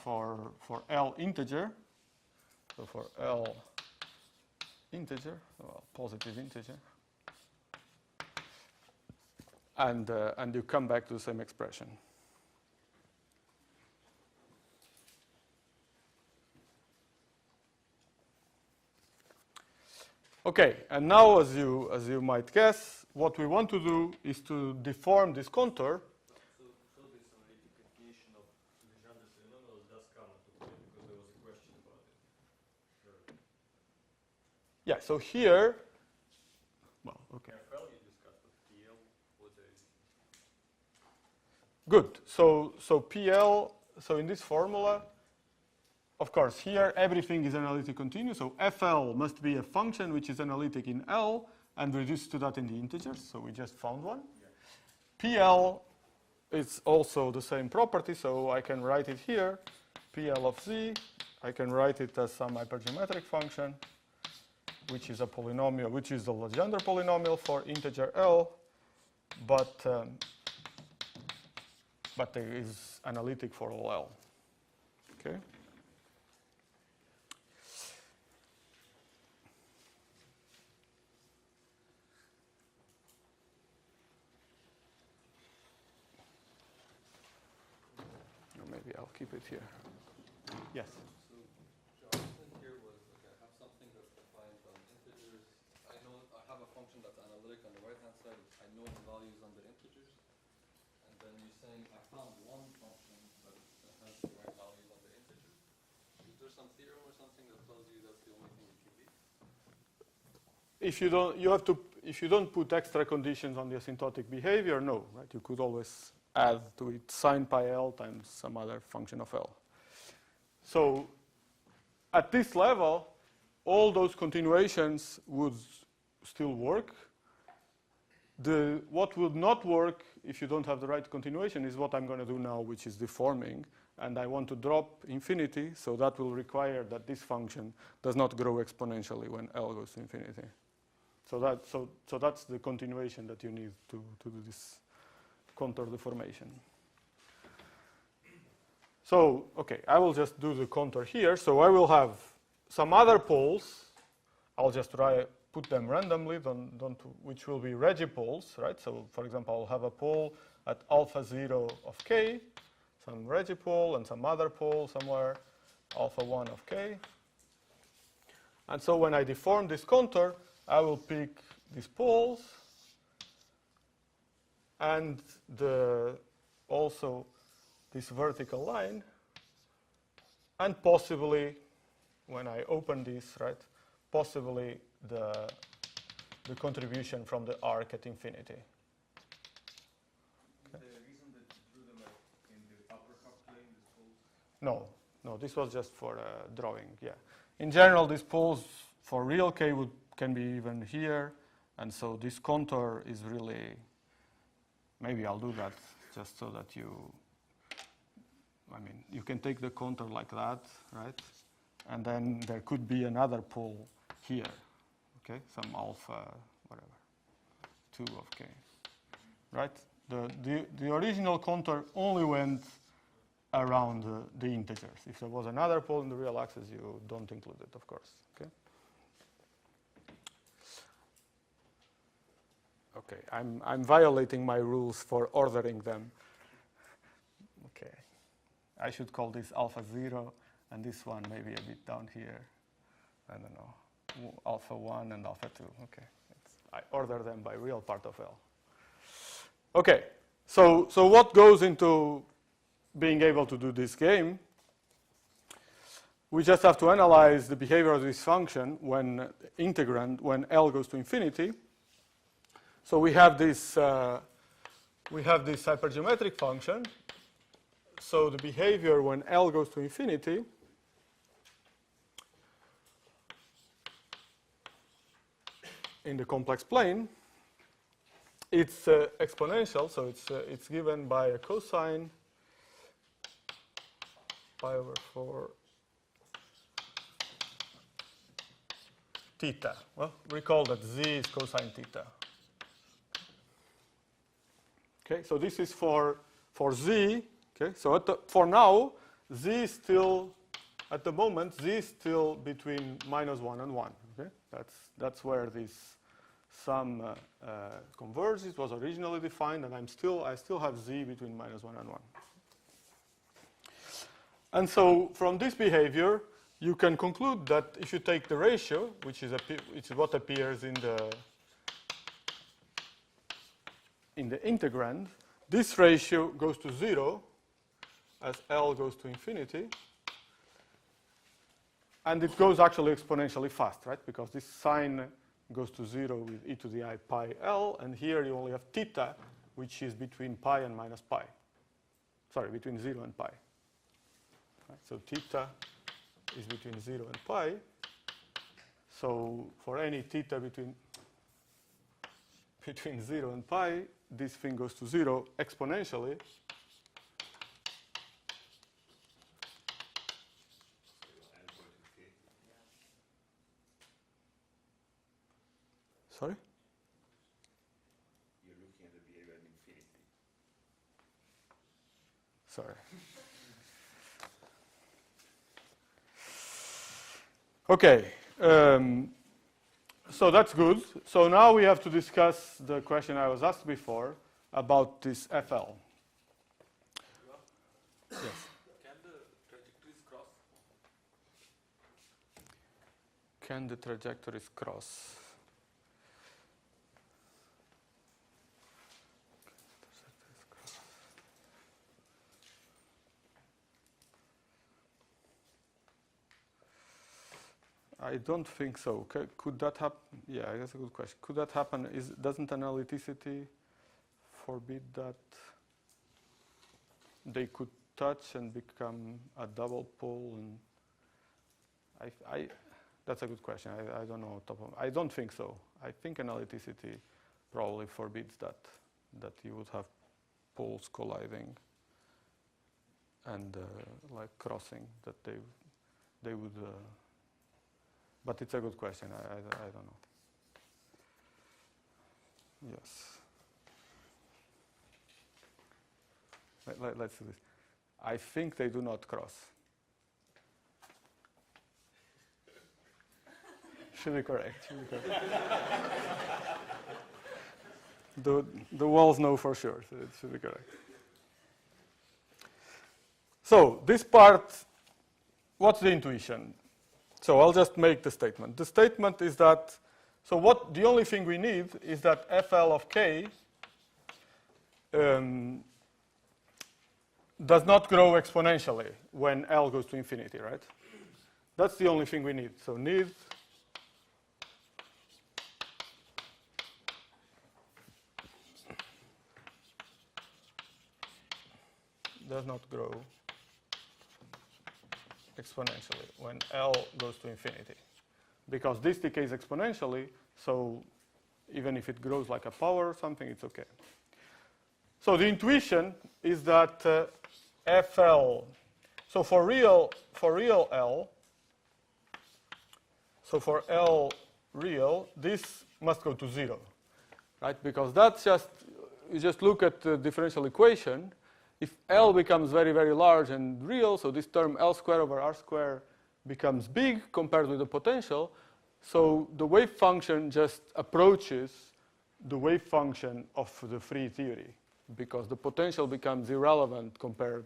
for L integer. So for L integer, well, positive integer. And you come back to the same expression. Okay, and now as you might guess, what we want to do is to deform this contour. So this analytic definition of Legendre's polynomials does come into play because there was a question about it. Yeah, so here, well, okay. FL you discussed, but PL, what there is. Good. So PL, so in this formula, of course, here everything is analytic continuous. So FL must be a function which is analytic in L and reduced to that in the integers. So we just found one. Yeah. PL is also the same property, so I can write it here. PL of Z, I can write it as some hypergeometric function, which is a polynomial, which is the Legendre polynomial for integer L, but it is analytic for all L. Okay. Or maybe I'll keep it here. Yes. So Jonathan here was, okay, I have something that's defined on integers. I know I have a function that's analytic on the right-hand side. I know the values on the integers. And then you're saying I found one function that has the right values on the integers. Is there some theorem or something that tells you that's the only thing it can be? If you don't put extra conditions on the asymptotic behavior, no, right? You could always add to it sine pi L times some other function of L. So at this level, all those continuations would still work. What would not work if you don't have the right continuation is what I'm going to do now, which is deforming. And I want to drop infinity, so that will require that this function does not grow exponentially when L goes to infinity. So that's the continuation that you need to do this contour deformation. So, okay, I will just do the contour here. So I will have some other poles. I'll just put them randomly, which will be Regge poles, right? So, for example, I'll have a pole at alpha 0 of k, some Regge pole, and some other pole somewhere, alpha 1 of k. And so when I deform this contour, I will pick these poles and also this vertical line, and possibly, when I open this, right, possibly the contribution from the arc at infinity. Okay. The reason that you drew them in the upper half plane, these poles? No, this was just for drawing, yeah. In general, these poles for real k can be even here, and so this contour is really, maybe I'll do that just so that you can take the contour like that, right? And then there could be another pole here, okay? Some alpha, whatever, 2 of k, right? The original contour only went around the integers. If there was another pole in the real axis, you don't include it, of course, okay? Okay, I'm violating my rules for ordering them. Okay. I should call this alpha 0, and this one maybe a bit down here. I don't know, alpha 1 and alpha 2. Okay, I order them by real part of L. Okay, so what goes into being able to do this game? We just have to analyze the behavior of this function when integrand, when L goes to infinity. So we have this hypergeometric function. So the behavior when L goes to infinity in the complex plane, it's exponential. So it's given by a cosine pi over 4 theta. Well, recall that z is cosine theta. Okay, so this is for z. Okay, so for now, z is still, at the moment, z is still between -1 and 1. Okay, that's where this sum converges. It was originally defined, and I still have z between -1 and 1. And so from this behavior, you can conclude that if you take the ratio, which is what appears in the integrand, this ratio goes to 0 as L goes to infinity. And it goes actually exponentially fast, right? Because this sign goes to 0 with e to the I pi L. And here you only have theta, which is between pi and minus pi. Sorry, between 0 and pi. Right? So theta is between 0 and pi. So for any theta between 0 and pi, this thing goes to 0 exponentially. Sorry? You're looking at the behavior at infinity. Sorry. Okay. So that's good. So now we have to discuss the question I was asked before about this FL. Yes. Can the trajectories cross? Can the trajectories cross? I don't think so. Could that happen? Yeah, that's a good question. Could that happen? Doesn't analyticity forbid that they could touch and become a double pole? And that's a good question. I don't know. I don't think so. I think analyticity probably forbids that you would have poles colliding and like crossing, that they would. But it's a good question. I don't know. Yes. Let's do this. I think they do not cross. Should be correct. The walls know for sure, so it should be correct. So this part, what's the intuition? So I'll just make the statement. The statement is that, the only thing we need is that FL of K does not grow exponentially when L goes to infinity, right? That's the only thing we need. So need does not grow exponentially when L goes to infinity. Because this decays exponentially, so even if it grows like a power or something, it's okay. So the intuition is that FL, so for real L, so for L real, this must go to 0, right? Because that's you just look at the differential equation. If L becomes very, very large and real, so this term L squared over R squared becomes big compared with the potential, so the wave function just approaches the wave function of the free theory, because the potential becomes irrelevant compared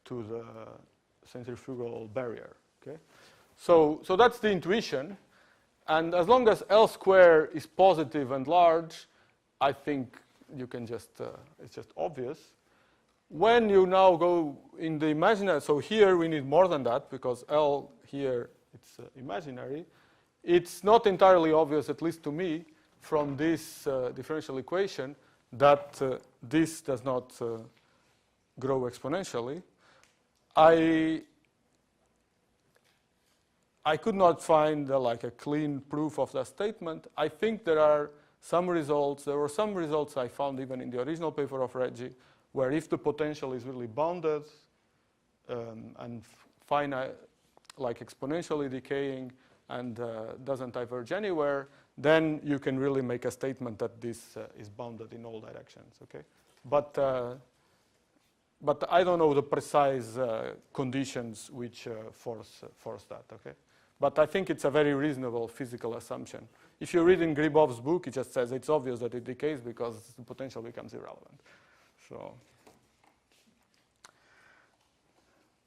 to the centrifugal barrier. Okay, so that's the intuition, and as long as L square is positive and large, I think you can just it's just obvious. When you now go in the imaginary, so here we need more than that because L here it's imaginary. It's not entirely obvious, at least to me, from this differential equation that this does not grow exponentially. I could not find like a clean proof of that statement. I think there are some results. There were some results I found even in the original paper of Regge, where if the potential is really bounded and finite, like exponentially decaying and doesn't diverge anywhere, then you can really make a statement that this is bounded in all directions. Okay, but I don't know the precise conditions which force that. Okay, but I think it's a very reasonable physical assumption. If you read in Gribov's book, it just says it's obvious that it decays because the potential becomes irrelevant. So,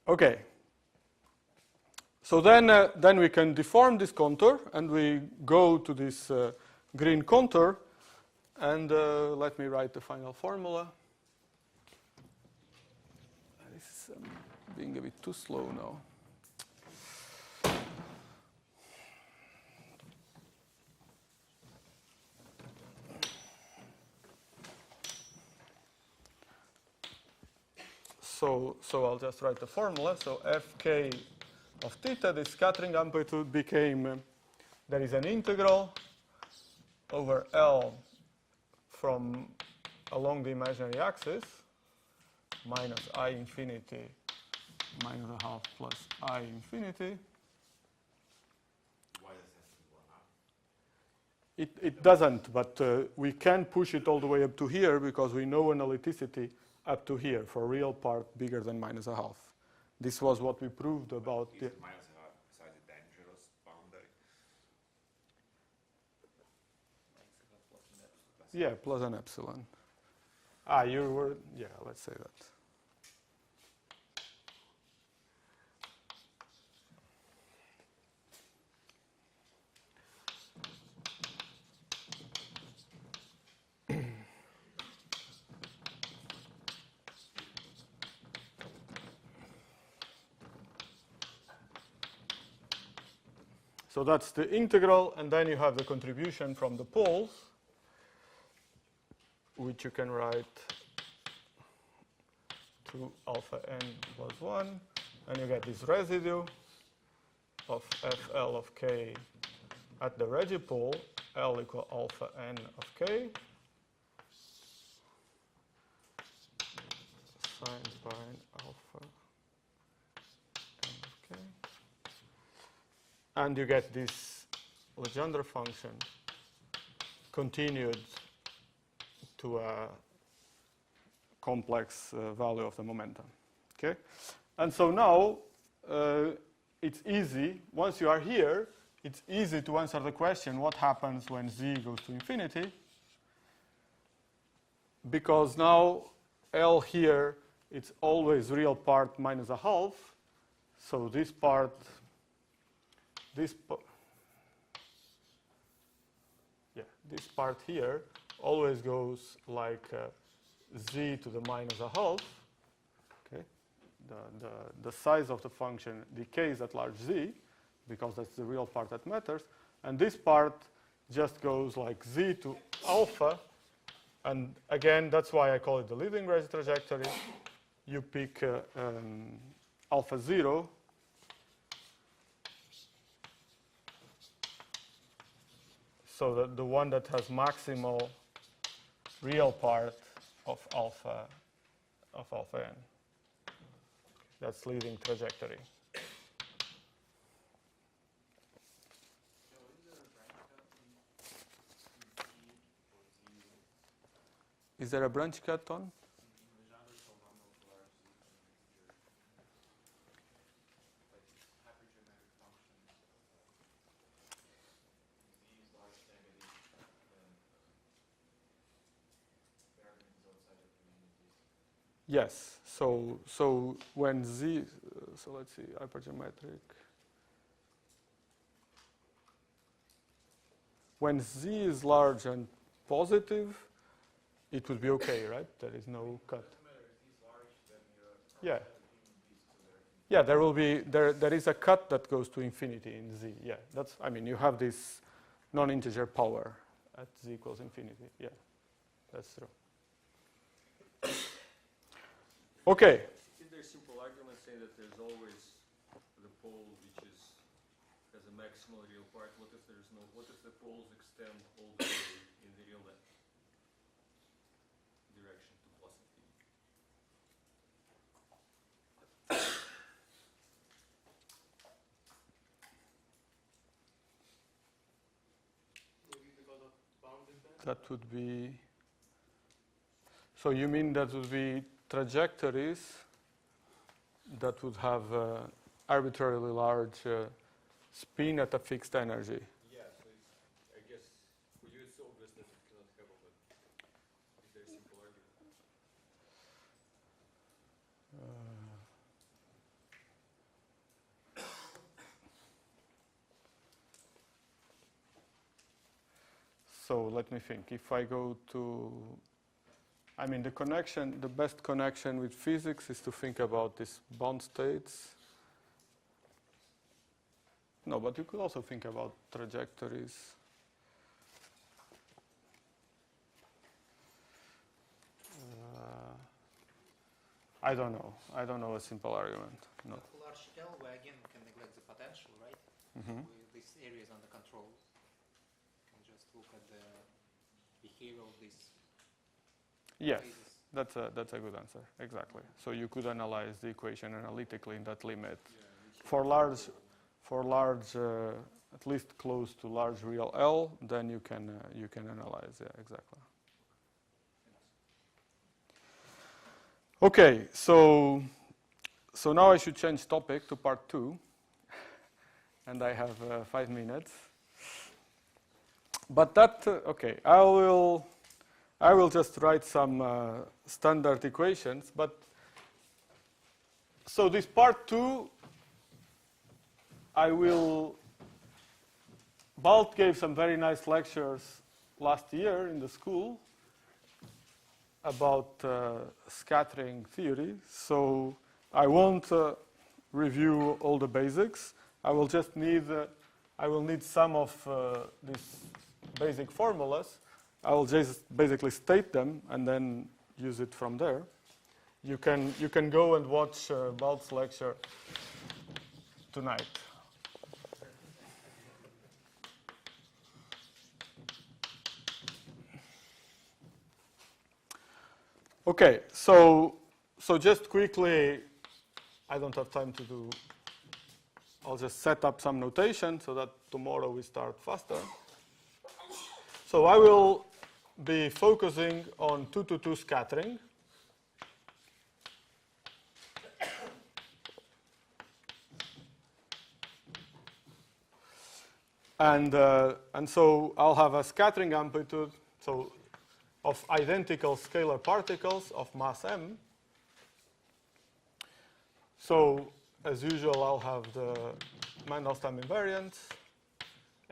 okay. So then we can deform this contour, and we go to this green contour, and let me write the final formula. This is being a bit too slow now. So I'll just write the formula. So Fk of theta, the scattering amplitude became, there is an integral over L from along the imaginary axis, minus I infinity minus a half plus I infinity. Why does it have to be 1/2? It doesn't, but we can push it all the way up to here because we know analyticity up to here for real part bigger than minus a half. This was what we proved about the Minus a half besides a dangerous boundary. yeah, plus an epsilon. You were, yeah, let's say that. So that's the integral, and then you have the contribution from the poles, which you can write to alpha n plus 1, and you get this residue of FL of k at the Regge pole, L equal alpha n of k, sine pi alpha n of k. And you get this Legendre function continued to a complex value of the momentum. Okay, and so now it's easy. Once you are here, it's easy to answer the question: what happens when z goes to infinity? Because now L here, it's always real part minus a half. So this part. This part here always goes like z to the minus a half. Okay, the size of the function decays at large z because that's the real part that matters, and this part just goes like z to alpha, and again that's why I call it the leading Regge trajectory. You pick alpha 0. So the one that has maximal real part of alpha n. That's leading trajectory. Is there a branch cut on? Yes. So when z, so let's see, hypergeometric. When z is large and positive, it would be okay, right? There is no cut. Yeah. Yeah, there will be there is a cut that goes to infinity in z. Yeah, that's, I mean, you have this non-integer power at z equals infinity. Yeah, that's true. Okay. Is there a simple argument saying that there's always the pole which has a maximal real part? What if there's no? What if the poles extend all the way in the real direction to plus infinity? Maybe because of bound distance? That would be, so you mean that would be trajectories that would have arbitrarily large spin at a fixed energy. Yeah, so it's, I guess for you it's obvious that it cannot happen, but is there a simple argument? So let me think. If I go to, I mean, the best connection with physics is to think about these bond states. No, but you could also think about trajectories. I don't know. I don't know a simple argument. No. At large L, we again can neglect the potential, right? Mm-hmm. This area is under control. You can just look at the behavior of these Yes, phases. that's a good answer. Exactly. So you could analyze the equation analytically in that limit for large, at least close to large real L. Then you can analyze. Yeah, exactly. Okay, so now I should change topic to part 2, and I have 5 minutes. But that okay, I will just write some standard equations. But so this part 2, Balt gave some very nice lectures last year in the school about scattering theory. So I won't review all the basics. I will just need some of these basic formulas. I will just basically state them and then use it from there. You can go and watch Balt's lecture tonight. Okay, so just quickly, I don't have time to do. I'll just set up some notation so that tomorrow we start faster. So I will be focusing on 2-to-2 scattering. And so I'll have a scattering amplitude of identical scalar particles of mass m. So as usual, I'll have the Mandel's time invariant,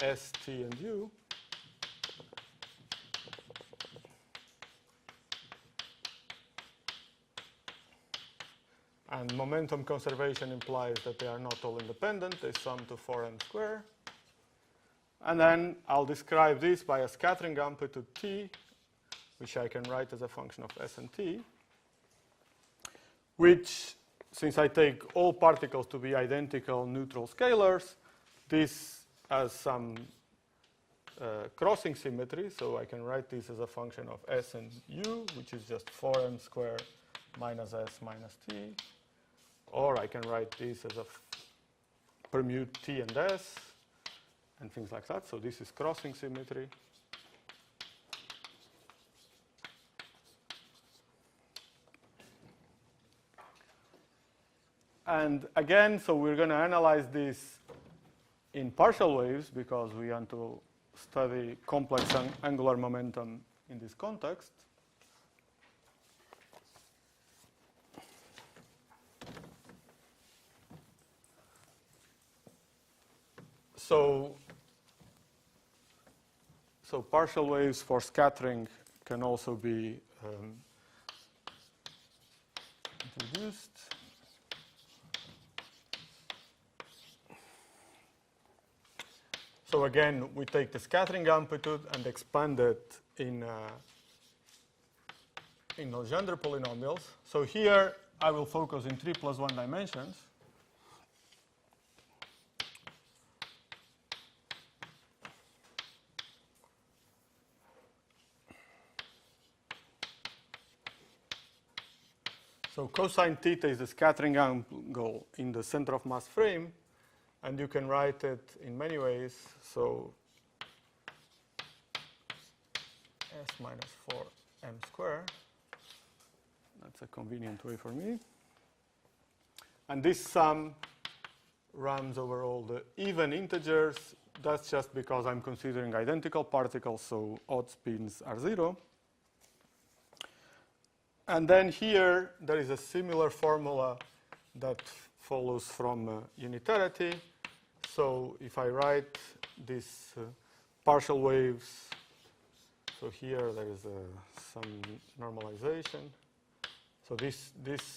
S, T, and U. And momentum conservation implies that they are not all independent. They sum to 4m squared. And then I'll describe this by a scattering amplitude T, which I can write as a function of S and T, which, since I take all particles to be identical neutral scalars, this has some crossing symmetry. So I can write this as a function of S and U, which is just 4m squared minus S minus T. Or I can write this as a permute T and S and things like that. So this is crossing symmetry. And again, so we're going to analyze this in partial waves because we want to study complex angular momentum in this context. So partial waves for scattering can also be introduced. So again, we take the scattering amplitude and expand it in Legendre polynomials. So here I will focus in 3 + 1 dimensions. So cosine theta is the scattering angle in the center of mass frame, and you can write it in many ways. So S minus 4m squared. That's a convenient way for me. And this sum runs over all the even integers. That's just because I'm considering identical particles, so odd spins are 0. And then here, there is a similar formula that follows from unitarity. So if I write these partial waves, so here there is some normalization. So this,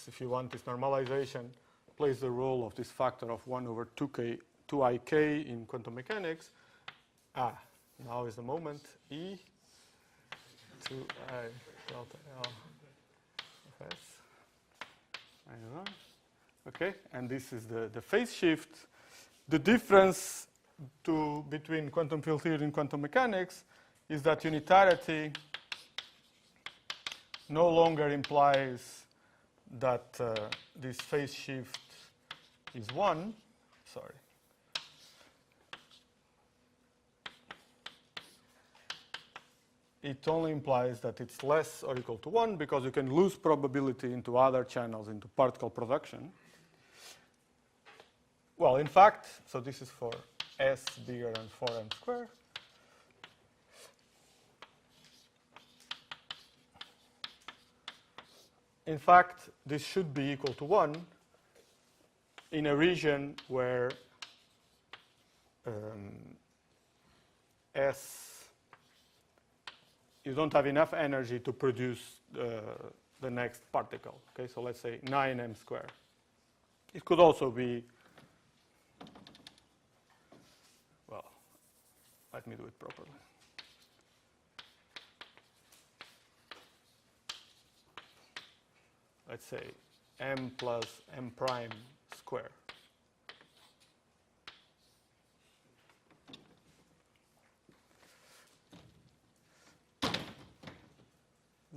if you want, this normalization plays the role of this factor of 1 over 2ik in quantum mechanics. Now is the moment. E 2I delta L. Okay, and this is the phase shift. The difference between quantum field theory and quantum mechanics is that unitarity no longer implies that this phase shift is 1. Sorry. It only implies that it's less or equal to 1 because you can lose probability into other channels, into particle production. Well, in fact, so this is for S bigger than 4m squared. In fact, this should be equal to 1 in a region where you don't have enough energy to produce the next particle. Okay, so let's say 9m squared. It could also be, well, let me do it properly. Let's say m plus m prime squared.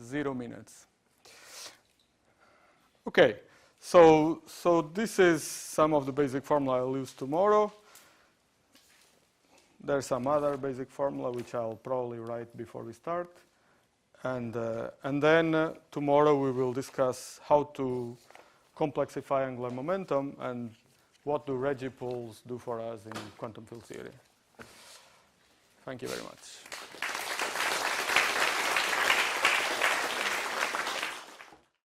0 minutes. Okay, so this is some of the basic formula I'll use tomorrow. There's some other basic formula which I'll probably write before we start. And then tomorrow we will discuss how to complexify angular momentum and what do Regge pools do for us in quantum field theory. Thank you very much.